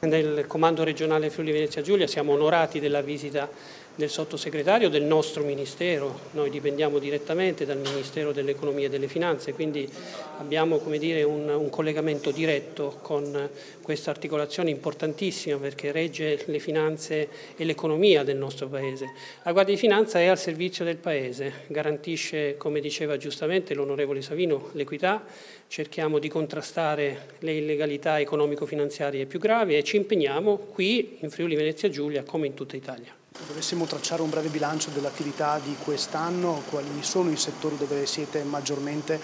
Nel Comando regionale Friuli Venezia Giulia siamo onorati della visita del sottosegretario del nostro Ministero. Noi dipendiamo direttamente dal Ministero dell'Economia e delle Finanze, quindi abbiamo, come dire, un collegamento diretto con questa articolazione importantissima perché regge le finanze e l'economia del nostro Paese. La Guardia di Finanza è al servizio del Paese, garantisce, come diceva giustamente l'onorevole Savino, l'equità, cerchiamo di contrastare le illegalità economico-finanziarie più gravi e ci impegniamo qui in Friuli Venezia Giulia come in tutta Italia. Se dovessimo tracciare un breve bilancio dell'attività di quest'anno, quali sono i settori dove siete maggiormente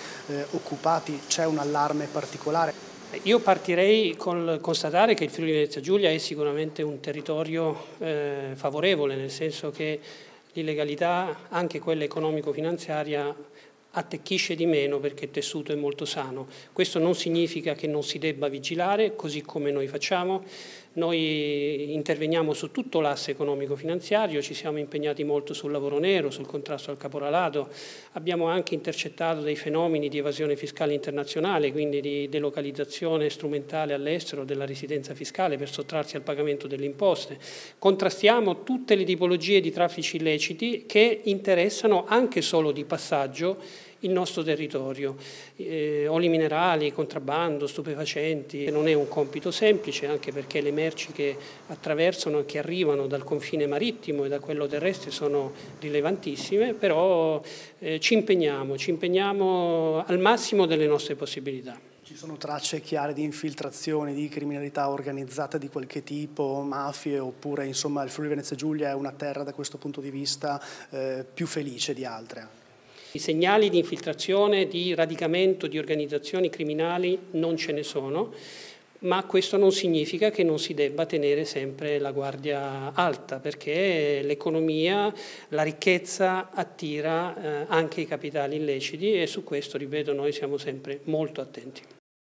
occupati? C'è un allarme particolare? Io partirei col constatare che il Friuli Venezia Giulia è sicuramente un territorio favorevole, nel senso che l'illegalità, anche quella economico-finanziaria, attecchisce di meno perché il tessuto è molto sano. Questo non significa che non si debba vigilare, così come noi facciamo. Noi interveniamo su tutto l'asse economico-finanziario, ci siamo impegnati molto sul lavoro nero, sul contrasto al caporalato, abbiamo anche intercettato dei fenomeni di evasione fiscale internazionale, quindi di delocalizzazione strumentale all'estero della residenza fiscale per sottrarsi al pagamento delle imposte. Contrastiamo tutte le tipologie di traffici illeciti che interessano anche solo di passaggio il nostro territorio, oli minerali, contrabbando, stupefacenti. Non è un compito semplice, anche perché le merci che attraversano e che arrivano dal confine marittimo e da quello terrestre sono rilevantissime, però ci impegniamo al massimo delle nostre possibilità. Ci sono tracce chiare di infiltrazioni, di criminalità organizzata di qualche tipo, mafie, oppure insomma il Friuli Venezia Giulia è una terra da questo punto di vista più felice di altre? I segnali di infiltrazione, di radicamento di organizzazioni criminali non ce ne sono, ma questo non significa che non si debba tenere sempre la guardia alta, perché l'economia, la ricchezza attira anche i capitali illeciti e su questo, ripeto, noi siamo sempre molto attenti.